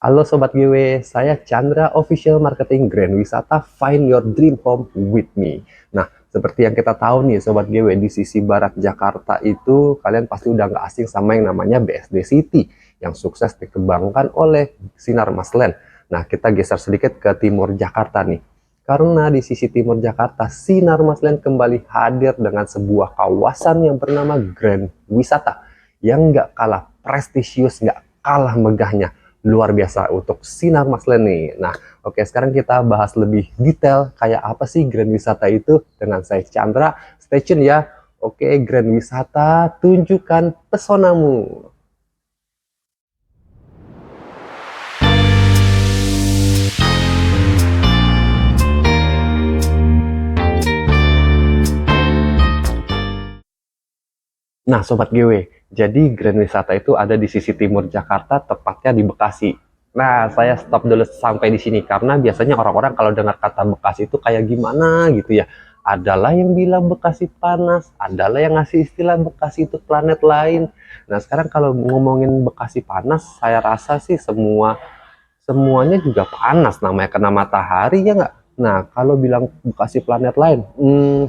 Halo Sobat GW, saya Chandra, Official Marketing Grand Wisata Find Your Dream Home with Me. Nah, seperti yang kita tahu nih Sobat GW, di sisi barat Jakarta itu kalian pasti udah nggak asing sama yang namanya BSD City yang sukses dikembangkan oleh Sinar Maslen. Nah, kita geser sedikit ke timur Jakarta nih. Karena di sisi timur Jakarta, Sinar Maslen kembali hadir dengan sebuah kawasan yang bernama Grand Wisata yang nggak kalah prestisius, nggak kalah megahnya. Luar biasa untuk Sinar Maslen nih. Nah, oke, sekarang kita bahas lebih detail kayak apa sih Grand Wisata itu dengan saya Chandra. Stay tune ya. Oke, Grand Wisata, tunjukkan pesonamu. Nah, Sobat GW, jadi Grand Wisata itu ada di sisi timur Jakarta, tepatnya di Bekasi. Nah, saya stop dulu sampai di sini, karena biasanya orang-orang kalau dengar kata Bekasi itu kayak gimana gitu ya. Adalah yang bilang Bekasi panas, adalah yang ngasih istilah Bekasi itu planet lain. Nah, sekarang kalau ngomongin Bekasi panas, saya rasa sih semuanya juga panas, namanya kena matahari ya nggak? Nah, kalau bilang Bekasi planet lain,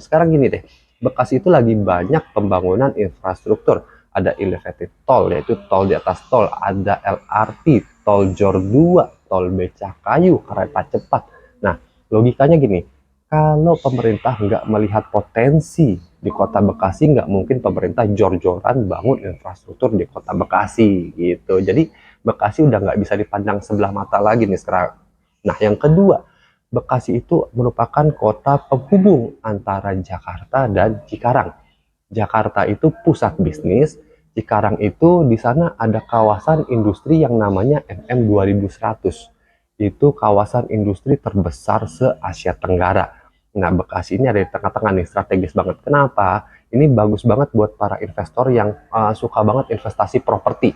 sekarang gini deh, Bekasi itu lagi banyak pembangunan infrastruktur. Ada elevated toll, yaitu tol di atas tol, ada LRT, tol Jor 2, tol Becakayu, kereta cepat. Nah, logikanya gini, kalau pemerintah nggak melihat potensi di kota Bekasi, nggak mungkin pemerintah jor-joran bangun infrastruktur di kota Bekasi gitu. Jadi Bekasi udah nggak bisa dipandang sebelah mata lagi nih sekarang. Nah, yang kedua, Bekasi itu merupakan kota penghubung antara Jakarta dan Cikarang. Jakarta itu pusat bisnis, Cikarang itu di sana ada kawasan industri yang namanya MM 2100. Itu kawasan industri terbesar se-Asia Tenggara. Nah, Bekasi ini ada di tengah-tengah nih, strategis banget. Kenapa? Ini bagus banget buat para investor yang suka banget investasi properti.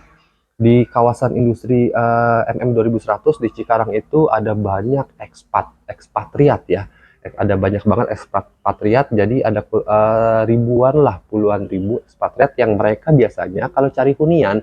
Di kawasan industri MM 2100 di Cikarang itu ada banyak ekspatriat ya. Ada banyak banget ekspatriat, jadi ada ribuan lah, puluhan ribu ekspatriat yang mereka biasanya kalau cari hunian,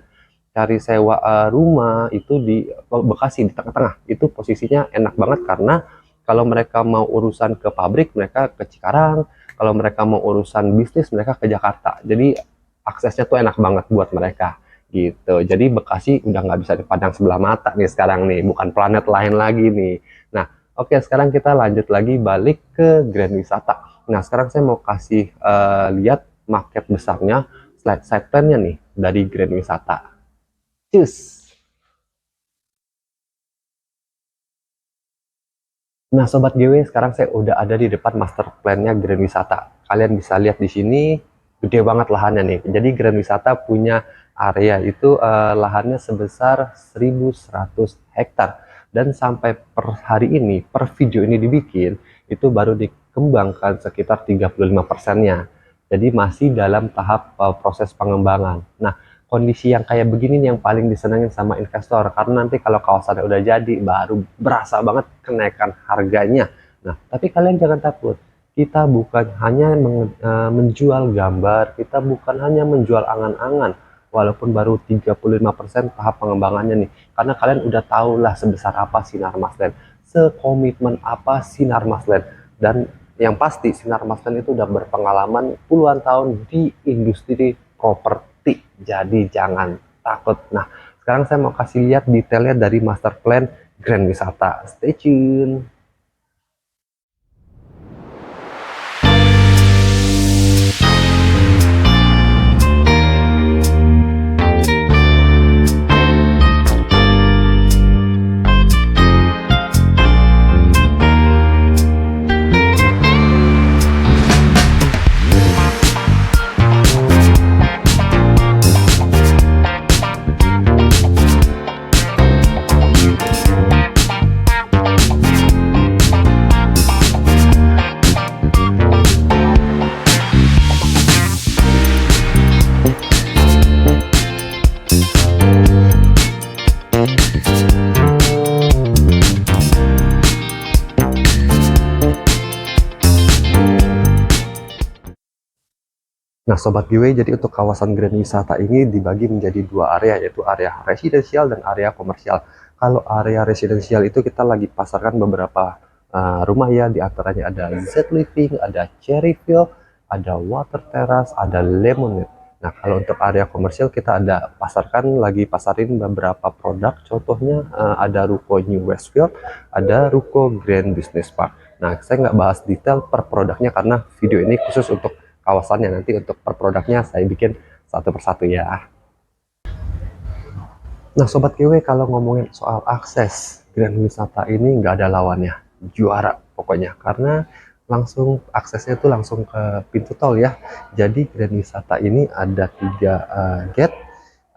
cari sewa rumah itu di Bekasi di tengah-tengah. Itu posisinya enak banget karena kalau mereka mau urusan ke pabrik mereka ke Cikarang, kalau mereka mau urusan bisnis mereka ke Jakarta. Jadi aksesnya tuh enak banget buat mereka gitu. Jadi Bekasi udah nggak bisa dipandang sebelah mata nih sekarang nih, bukan planet lain lagi nih. Nah, oke, sekarang kita lanjut lagi balik ke Grand Wisata. Nah, sekarang saya mau kasih lihat market besarnya, slide side plan-nya nih dari Grand Wisata. Cus. Nah, Sobat GW, sekarang saya udah ada di depan master plan-nya Grand Wisata. Kalian bisa lihat di sini, gede banget lahannya nih. Jadi Grand Wisata punya area itu lahannya sebesar 1.100 hektar. Dan sampai per hari ini, per video ini dibikin, itu baru dikembangkan sekitar 35%-nya. Jadi masih dalam tahap proses pengembangan. Nah, kondisi yang kayak begini nih yang paling disenangin sama investor, karena nanti kalau kawasannya udah jadi baru berasa banget kenaikan harganya. Nah, tapi kalian jangan takut, kita bukan hanya menjual gambar, kita bukan hanya menjual angan-angan, walaupun baru 35% tahap pengembangannya nih, karena kalian udah tahu lah sebesar apa Sinar Maslen, sekomitmen apa Sinar Maslen, dan yang pasti Sinar Maslen itu udah berpengalaman puluhan tahun di industri properti. Jadi jangan takut. Nah, sekarang saya mau kasih lihat detailnya dari master plan Grand Wisata. Stay tune. Nah, Sobat Giveaway, jadi untuk kawasan Grand Wisata ini dibagi menjadi dua area, yaitu area residensial dan area komersial. Kalau area residensial itu kita lagi pasarkan beberapa rumah ya, di antaranya ada Z Living, ada Cherryville, ada Water Terrace, ada Lemonade. Nah, kalau untuk area komersial kita ada lagi pasarin beberapa produk, contohnya ada Ruko New Westfield, ada Ruko Grand Business Park. Nah, saya nggak bahas detail per produknya karena video ini khusus untuk kawasannya, nanti untuk per produknya saya bikin satu persatu ya. Nah, Sobat GW, kalau ngomongin soal akses Grand Wisata ini nggak ada lawannya, juara pokoknya, karena langsung aksesnya itu langsung ke pintu tol ya. Jadi Grand Wisata ini ada tiga gate,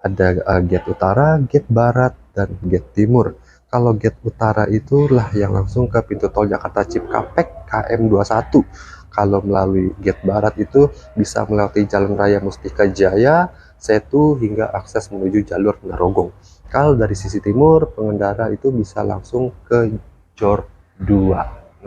ada gate utara, gate barat, dan gate timur. Kalau gate utara itulah yang langsung ke pintu tol Jakarta Cikampek KM21. Kalau melalui gate barat itu bisa melewati Jalan Raya Mustika Jaya, Setu, hingga akses menuju jalur Narogong. Kalau dari sisi timur, pengendara itu bisa langsung ke Jor 2.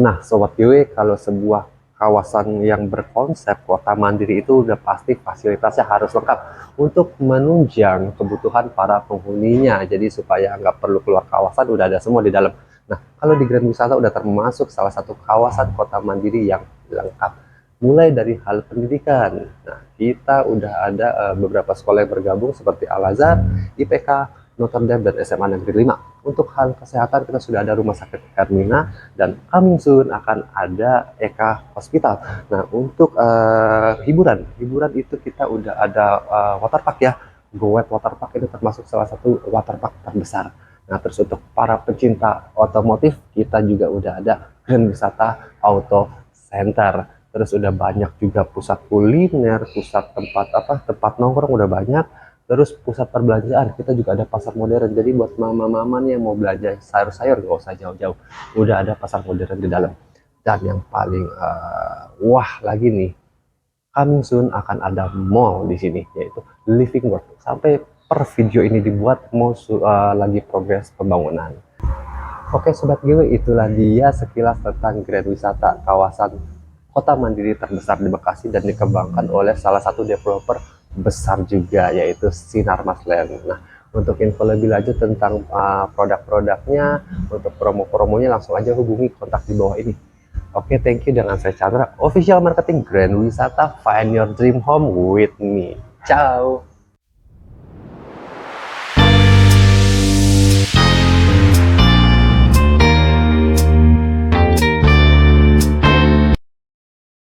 Nah, Sobat GW, kalau sebuah kawasan yang berkonsep kota mandiri itu udah pasti fasilitasnya harus lengkap untuk menunjang kebutuhan para penghuninya. Jadi supaya nggak perlu keluar kawasan, udah ada semua di dalam. Nah, kalau di Grand Wisata udah termasuk salah satu kawasan kota mandiri yang lengkap. Mulai dari hal pendidikan. Nah, kita udah ada beberapa sekolah yang bergabung seperti Al-Azhar, IPK, Notre Dame, dan SMA Negeri 5. Untuk hal kesehatan kita sudah ada Rumah Sakit Hermina, dan coming soon akan ada Eka Hospital. Nah, untuk hiburan itu kita udah ada waterpark ya. Go Wet Waterpark itu termasuk salah satu waterpark terbesar. Nah, terus untuk para pecinta otomotif kita juga udah ada Grand Wisata Auto Center. Terus udah banyak juga pusat kuliner, pusat tempat nongkrong udah banyak. Terus pusat perbelanjaan kita juga ada pasar modern. Jadi buat mama-mama nih yang mau belanja sayur-sayur gak usah jauh-jauh, udah ada pasar modern di dalam. Dan yang paling wah lagi nih, coming soon akan ada mall di sini, yaitu Living World. Sampai per video ini dibuat mall lagi progres pembangunan. Oke Sobat GW, itulah dia sekilas tentang Grand Wisata, kawasan kota mandiri terbesar di Bekasi dan dikembangkan oleh salah satu developer besar juga, yaitu Sinarmas Land. Nah, untuk info lebih lanjut tentang produk-produknya, untuk promo-promonya langsung aja hubungi kontak di bawah ini. Oke, thank you. Dengan saya Chandra, official marketing Grand Wisata, find your dream home with me. Ciao.